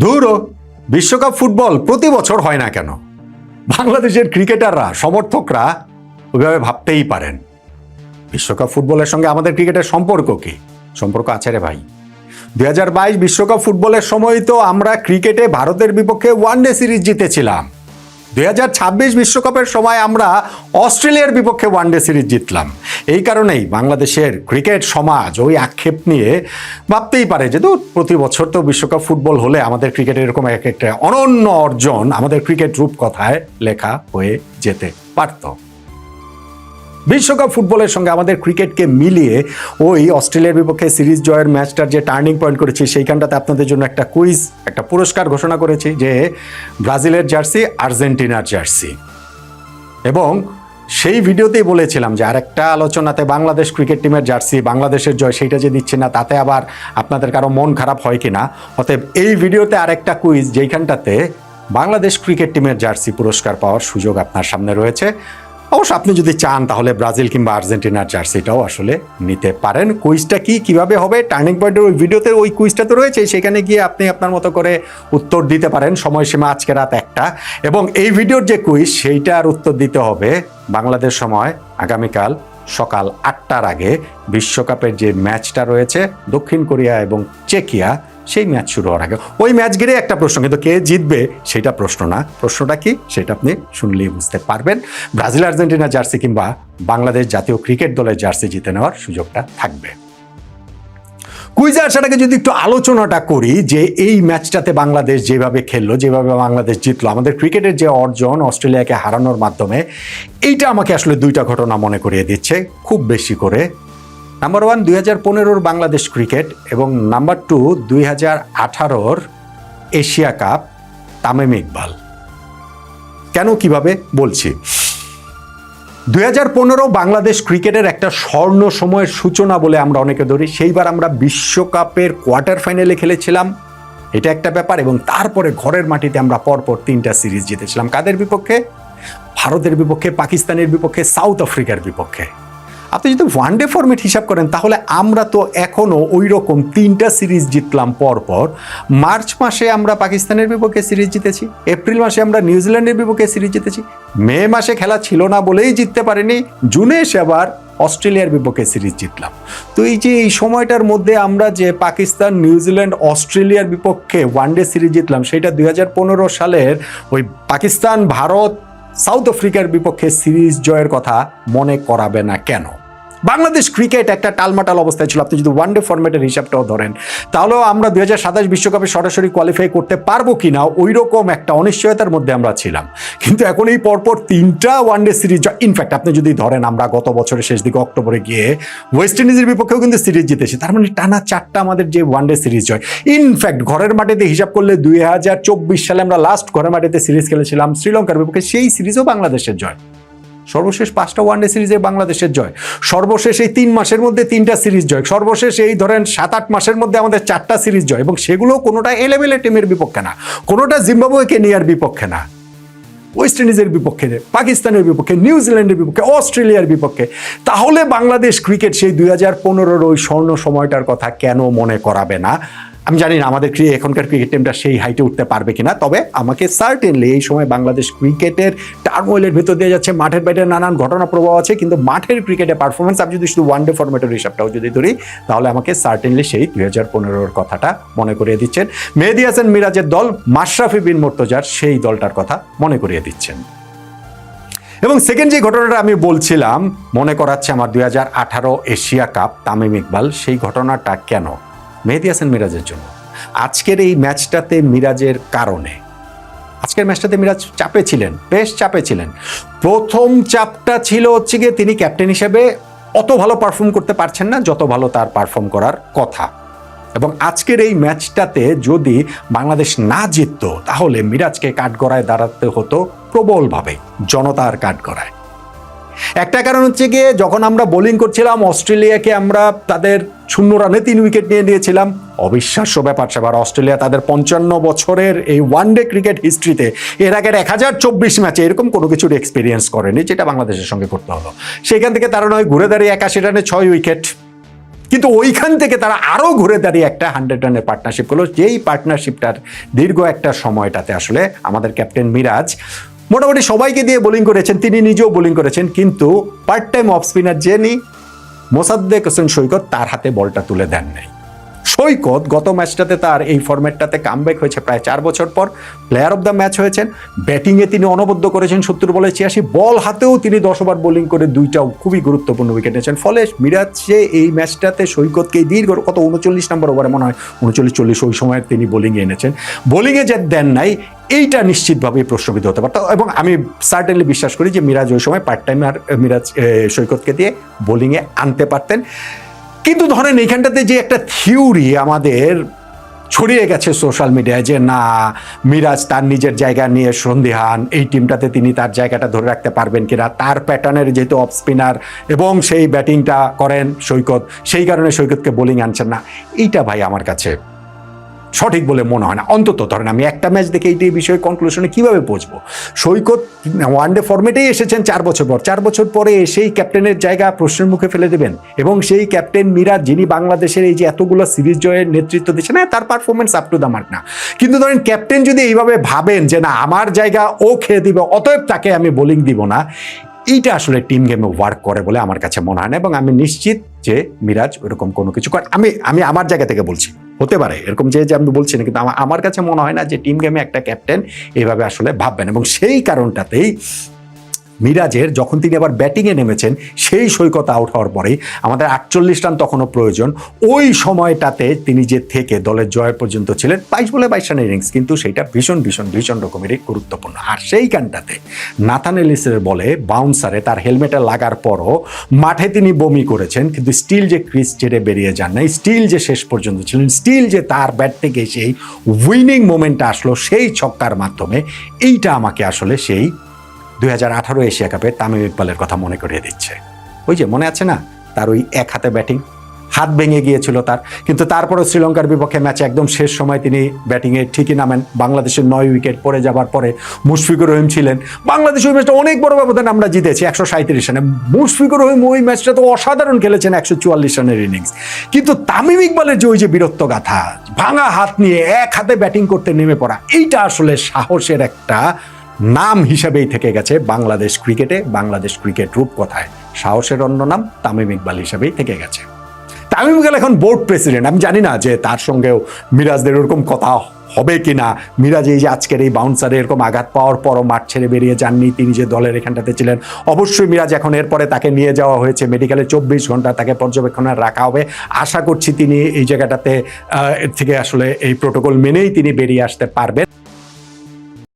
ধুরো, বিশ্বকাপ ফুটবল প্রতি বছর হয় না কেন? বাংলাদেশের ক্রিকেটাররা, সমর্থকরা ওইভাবে ভাবতেই পারেন। বিশ্বকাপ ফুটবলের সঙ্গে আমাদের ক্রিকেটের সম্পর্ক কি? সম্পর্ক আছে রে ভাই। 2022 বিশ্বকাপ ফুটবলের সময় তো আমরা ক্রিকেটে ভারতের বিপক্ষে ওয়ানডে সিরিজ জিতেছিলাম। 2026 বিশ্বকাপের সময় আমরা অস্ট্রেলিয়ার বিপক্ষে ওয়ানডে সিরিজ জিতলাম। এই কারণেই বাংলাদেশের ক্রিকেট সমাজ ওই আক্ষেপ নিয়ে ভাবতেই পারে যে প্রতি বছর তো বিশ্বকাপ ফুটবল হলে আমাদের ক্রিকেটের এরকম একটা অনন্য অর্জন আমাদের ক্রিকেট রূপকথায় লেখা হয়ে যেতে পারত। বিশ্বকাপ ফুটবলের সঙ্গে আমাদের ক্রিকেটকে মিলিয়ে ওই অস্ট্রেলিয়ার বিপক্ষে সিরিজ জয়ের ম্যাচটার যে টার্নিং পয়েন্ট করেছি সেইখানটাতে আপনাদের জন্য একটা কুইজ, একটা পুরস্কার ঘোষণা করেছি যে ব্রাজিলের জার্সি, আর্জেন্টিনার জার্সি। এবং সেই ভিডিওতেই বলেছিলাম যে আরেকটা আলোচনাতে বাংলাদেশ ক্রিকেট টিমের জার্সি, বাংলাদেশের জয়, সেইটা যে দিচ্ছে না তাতে আবার আপনাদের কারো মন খারাপ হয় কিনা। অতএব এই ভিডিওতে আরেকটা কুইজ যেইখানটাতে বাংলাদেশ ক্রিকেট টিমের জার্সি পুরস্কার পাওয়ার সুযোগ আপনার সামনে রয়েছে। অবশ্য আপনি যদি চান তাহলে ব্রাজিল কিংবা আর্জেন্টিনার জার্সিটাও আসলে নিতে পারেন। কুইজটা কিভাবে হবে, টার্নিং পয়েন্টের ওই ভিডিওতে ওই কুইজটা তো রয়েছে, সেখানে গিয়ে আপনি আপনার মতো করে উত্তর দিতে পারেন। সময়সীমা আজকে রাত 1টা, এবং এই ভিডিওর যে কুইজ সেইটার উত্তর দিতে হবে বাংলাদেশ সময় আগামীকাল সকাল 8টার আগে। বিশ্বকাপের যে ম্যাচটা রয়েছে দক্ষিণ কোরিয়া এবং চেকিয়া, সেই ম্যাচ শুরু হওয়ার আগে। ওই ম্যাচ ঘিরে একটা প্রশ্ন, কিন্তু কে জিতবে সেটা প্রশ্ন না। প্রশ্নটা কি সেটা আপনি শুনলেই বুঝতে পারবেন। ব্রাজিল আর্জেন্টিনা জার্সি কিংবা বাংলাদেশ জাতীয় ক্রিকেট দলের জার্সি জিতে নেওয়ার সুযোগটা থাকবে। কুইজে আসার আগে যদি একটু আলোচনাটা করি যে এই ম্যাচটাতে বাংলাদেশ যেভাবে খেললো, যেভাবে বাংলাদেশ জিতলো, আমাদের ক্রিকেটের যে অর্জন অস্ট্রেলিয়াকে হারানোর মাধ্যমে, এইটা আমাকে আসলে দুইটা ঘটনা মনে করিয়ে দিচ্ছে খুব বেশি করে। নাম্বার 1 2015-র বাংলাদেশ ক্রিকেট, এবং নাম্বার 2 2018-র এশিয়া কাপ, তামিম ইকবাল। কেন কিভাবে বলছি, 2015 বাংলাদেশ ক্রিকেটের একটা স্বর্ণ সময়ের সূচনা বলে আমরা অনেকে ধরি। সেইবার আমরা বিশ্বকাপের কোয়ার্টার ফাইনালে খেলেছিলাম, এটা একটা ব্যাপার। এবং তারপরে ঘরের মাটিতে আমরা পরপর 3টা সিরিজ জিতেছিলাম। কাদের বিপক্ষে? ভারতের বিপক্ষে, পাকিস্তানের বিপক্ষে, সাউথ আফ্রিকার বিপক্ষে। আপনি যদি ওয়ানডে ফরম্যাট হিসাব করেন তাহলে আমরা তো এখনও ওই রকম 3টা সিরিজ জিতলাম পরপর। মার্চ মাসে আমরা পাকিস্তানের বিপক্ষে সিরিজ জিতেছি, এপ্রিল মাসে আমরা নিউজিল্যান্ডের বিপক্ষে সিরিজ জিতেছি, মে মাসে খেলা ছিল না বলেই জিততে পারিনি, জুনে এসে আবার অস্ট্রেলিয়ার বিপক্ষে সিরিজ জিতলাম। তো এই যে এই সময়টার মধ্যে আমরা যে পাকিস্তান, নিউজিল্যান্ড, অস্ট্রেলিয়ার বিপক্ষে ওয়ানডে সিরিজ জিতলাম, সেটা 2015 সালের ওই পাকিস্তান, ভারত, সাউথ আফ্রিকার বিপক্ষে সিরিজ জয়ের কথা মনে করাবে না কেন? বাংলাদেশ ক্রিকেট একটা টালমাটাল অবস্থায় ছিল। আপনি যদি ওয়ানডে ফরম্যাটের হিসাবটাও ধরেন তাহলেও আমরা 2027 বিশ্বকাপে সরাসরি কোয়ালিফাই করতে পারবো কিনা ওই রকম একটা অনিশ্চয়তার মধ্যে আমরা ছিলাম। কিন্তু এখন এই পরপর 3টা ওয়ানডে সিরিজ, ইনফ্যাক্ট আপনি যদি ধরেন আমরা গত বছরের শেষ দিকে অক্টোবরে গিয়ে ওয়েস্ট ইন্ডিজের বিপক্ষেও কিন্তু সিরিজ জিতেছি, তার মানে টানা 4টা আমাদের যে ওয়ানডে সিরিজ জয়। ইনফ্যাক্ট ঘরের মাটিতে হিসাব করলে 2024 সালে আমরা লাস্ট ঘরের মাটিতে সিরিজ খেলেছিলাম শ্রীলঙ্কার বিপক্ষে, সেই সিরিজও বাংলাদেশের জয়। সর্বশেষ 5টা ওয়ানডে সিরিজে বাংলাদেশের জয়, সর্বশেষ এই 3 মাসের মধ্যে 3টা সিরিজ জয়, সর্বশেষ এই ধরেন 7-8 মাসের মধ্যে আমাদের 4টা সিরিজ জয়। এবং সেগুলো কোনোটা এলেভেলে টিমের বিপক্ষে না, কোনোটা জিম্বাবুয়ে কেনিয়ার বিপক্ষে না, ওয়েস্ট ইন্ডিজের বিপক্ষে, পাকিস্তানের বিপক্ষে, নিউজিল্যান্ডের বিপক্ষে, অস্ট্রেলিয়ার বিপক্ষে। তাহলে বাংলাদেশ ক্রিকেট সেই 2015-র ওই স্বর্ণ সময়টার কথা কেন মনে করাবে না? আমি জানি না আমাদের এখনকার ক্রিকেট টিমটা সেই হাইটে উঠতে পারবে কিনা, তবে আমাকে সার্টেনলি এই সময় বাংলাদেশ ক্রিকেটের টার্মোইলের ভেতর দিয়ে যাচ্ছে, মাঠের বাইরে নানান ঘটনা প্রবাহ আছে, কিন্তু মাঠের ক্রিকেটে পারফরমেন্স আমি যদি শুধু ওয়ানডে ফরম্যাটের হিসাবটাও যদি ধরি তাহলে আমাকে সার্টেনলি সেই 2015-র কথাটা মনে করিয়ে দিচ্ছেন। মেহেদী হাসান মিরাজের দল, মাশরাফি বিন মুর্তজার সেই দলটার কথা মনে করিয়ে দিচ্ছেন। এবং সেকেন্ড যে ঘটনাটা আমি বলছিলাম মনে করাচ্ছে আমার 2018 এশিয়া কাপ, তামিম ইকবাল, সেই ঘটনাটা কেন? মেহেদী হাসান মিরাজের জন্য। আজকের এই ম্যাচটাতে মিরাজের কারণে, আজকের ম্যাচটাতে মিরাজ চাপে ছিলেন, বেশ চাপে ছিলেন। প্রথম চাপটা ছিল হচ্ছে গিয়ে তিনি ক্যাপ্টেন হিসেবে অত ভালো পারফর্ম করতে পারছেন না যত ভালো তার পারফর্ম করার কথা। এবং আজকের এই ম্যাচটাতে যদি বাংলাদেশ না জিতত তাহলে মিরাজকে কাঠগড়ায় দাঁড়াতে হতো প্রবলভাবে, জনতার কাঠগড়ায়। একটা কারণ হচ্ছে গিয়ে যখন আমরা বোলিং করছিলাম অস্ট্রেলিয়াকে আমরা তাদের 0 রানে 3 উইকেট নিয়ে দিয়েছিলাম। অবিশ্বাস্য ব্যাপার সেবার অস্ট্রেলিয়া তাদের 55 বছরের এই ওয়ানডে ক্রিকেট হিস্ট্রিতে এর আগের 1024 ম্যাচে এরকম কোনো কিছুর এক্সপিরিয়েন্স করেনি যেটা বাংলাদেশের সঙ্গে করতে হলো। সেখান থেকে তারা নয় ঘুরে দাঁড়িয়ে 81 রানে 6 উইকেট, কিন্তু ওইখান থেকে তারা আরও ঘুরে দাঁড়িয়ে একটা 100 রানের পার্টনারশিপ করলো, যেই পার্টনারশিপটার দীর্ঘ একটা সময়টাতে আসলে আমাদের ক্যাপ্টেন মিরাজ মোটামুটি সবাইকে দিয়ে বোলিং করেছেন, তিনি নিজেও বোলিং করেছেন, কিন্তু পার্ট টাইম অফ স্পিনার যিনি মোসাদ্দেক হোসেন সৈকত, তার হাতে বলটা তুলে দেন নাই। সৈকত গত ম্যাচটাতে তার এই ফরম্যাটটাতে কামব্যাক হয়েছে প্রায় 4 বছর পর, প্লেয়ার অফ দ্য ম্যাচ হয়েছেন, ব্যাটিংয়ে তিনি অনবদ্য করেছেন 70 বলে 86, বল হাতেও তিনি 10 ওভার বোলিং করে 2টা খুবই গুরুত্বপূর্ণ উইকেট নিয়েছেন। ফলে মিরাজ যে এই ম্যাচটাতে সৈকতকে দীর্ঘ কত 39 নম্বর ওভারে মনে হয় 39-40 ওই সময় তিনি বোলিংয়ে এনেছেন, বোলিংয়ে যে দেন নাই এইটা নিশ্চিতভাবেই প্রশ্নবিদ্ধ হতে পারত। এবং আমি সার্টেনলি বিশ্বাস করি যে মিরাজ ওই সময় পার্ট টাইমার মিরাজ সৈকতকে দিয়ে বোলিংয়ে আনতে পারতেন। কিন্তু ধরেন এইখানটাতে যে একটা থিওরি আমাদের ছড়িয়ে গেছে সোশ্যাল মিডিয়ায় যে না, মিরাজ তার নিজের জায়গা নিয়ে সন্দিহান, এই টিমটাতে তিনি তার জায়গাটা ধরে রাখতে পারবেন কিনা, তার প্যাটার্নের যেহেতু অফ স্পিনার এবং সেই ব্যাটিংটা করেন সৈকত, সেই কারণে সৈকতকে বোলিং আনছেন না, এইটা ভাই আমার কাছে সঠিক বলে মনে হয় না। অন্তত ধরেন আমি একটা ম্যাচ দেখে এইটি বিষয়ে কনক্লুশনে কিভাবে পৌঁছবো? সৈকত ওয়ানডে ফরম্যাটেই এসেছেন 4 বছর পর, 4 বছর পরে সেই ক্যাপ্টেনের জায়গা প্রশ্নের মুখে ফেলে দেবেন, এবং সেই ক্যাপ্টেন মিরাজ যিনি বাংলাদেশের এই যে এতগুলো সিরিজ জয়ের নেতৃত্ব দিচ্ছেন, না তার performance up to the mark না, কিন্তু ধরেন ক্যাপ্টেন যদি এইভাবে ভাবেন যে না আমার জায়গা ও খেয়ে দিবে অতএব তাকে আমি বোলিং দিব না, এইটা আসলে টিম গেমে ওয়ার্ক করে বলে আমার কাছে মনে হয় না। এবং আমি নিশ্চিত যে মিরাজ ওরকম কোনো কিছু করে, আমি আমার জায়গা থেকে বলছি, হতে পারে এরকম যে আমি বলছি না, কিন্তু আমার কাছে মনে হয় না যে টিম গেমে একটা ক্যাপ্টেন এইভাবে আসলে ভাববেন। এবং সেই কারণটাতেই মিরাজের যখন তিনি আবার ব্যাটিংয়ে নেমেছেন, সেই সৈকত আউট হওয়ার পরেই আমাদের 48 রান তখনও প্রয়োজন, ওই সময়টাতে তিনি যে থেকে দলের জয় পর্যন্ত ছিলেন 22 বলে 22 রানের ইনিংস, কিন্তু সেইটা ভীষণ ভীষণ ভীষণ রকমেরই গুরুত্বপূর্ণ। আর সেইখানটাতে নাথান এলিসের বলে বাউন্সারে তার হেলমেটে লাগার পরও মাঠে তিনি বমি করেছেন, কিন্তু স্টিল যে ক্রিজ ছেড়ে বেরিয়ে যান নাই, স্টিল যে শেষ পর্যন্ত ছিলেন, স্টিল যে তার ব্যাট থেকে সেই উইনিং মোমেন্টটা আসলো সেই ছক্কার মাধ্যমে, এইটা আমাকে আসলে সেই 2018 এশিয়া কাপে তামিম ইকবালের কথা মনে করিয়ে দিচ্ছে। ওই যে মনে আছে না, তার ওই এক হাতে ব্যাটিং, হাত ভেঙে গিয়েছিল তার, কিন্তু তারপরেও শ্রীলঙ্কার বিপক্ষে ম্যাচে একদম শেষ সময় তিনি ব্যাটিংয়ে ঠিকই নামেন, বাংলাদেশের 9 উইকেট পড়ে যাবার পরে মুশফিকুর রহিম ছিলেন, বাংলাদেশ ওই ম্যাচটা অনেক বড় ব্যবধানে আমরা জিতেছি 137 রানে, মুশফিকুর রহিম ওই ম্যাচটা তো অসাধারণ খেলেছেন 144 রানের ইনিংস, কিন্তু তামিম ইকবালের যে ওই যে বীরত্ব গাথা, ভাঙা হাত নিয়ে এক হাতে ব্যাটিং করতে নেমে পড়া, এইটা আসলে সাহসের একটা নাম হিসেবেই থেকে গেছে বাংলাদেশ ক্রিকেটে, বাংলাদেশ ক্রিকেট রূপকথায় সাহসের অন্য নাম তামিম ইকবাল হিসেবেই থেকে গেছে। তামিম ইকবাল এখন বোর্ড প্রেসিডেন্ট, আমি জানি না যে তার সঙ্গেও মিরাজদের ওরকম কথা হবে কিনা। মিরাজ এই যে আজকের এই বাউন্সারে এরকম আঘাত পাওয়ার পরও মাঠ ছেড়ে বেরিয়ে যাননি, তিনি যে দলের এখানটাতে ছিলেন, অবশ্যই মিরাজ এখন এরপরে তাকে নিয়ে যাওয়া হয়েছে মেডিকেলে, 24 ঘন্টা তাকে পর্যবেক্ষণে রাখা হবে। আশা করছি তিনি এই জায়গাটাতে এর থেকে আসলে এই প্রোটোকল মেনেই তিনি বেরিয়ে আসতে পারবেন।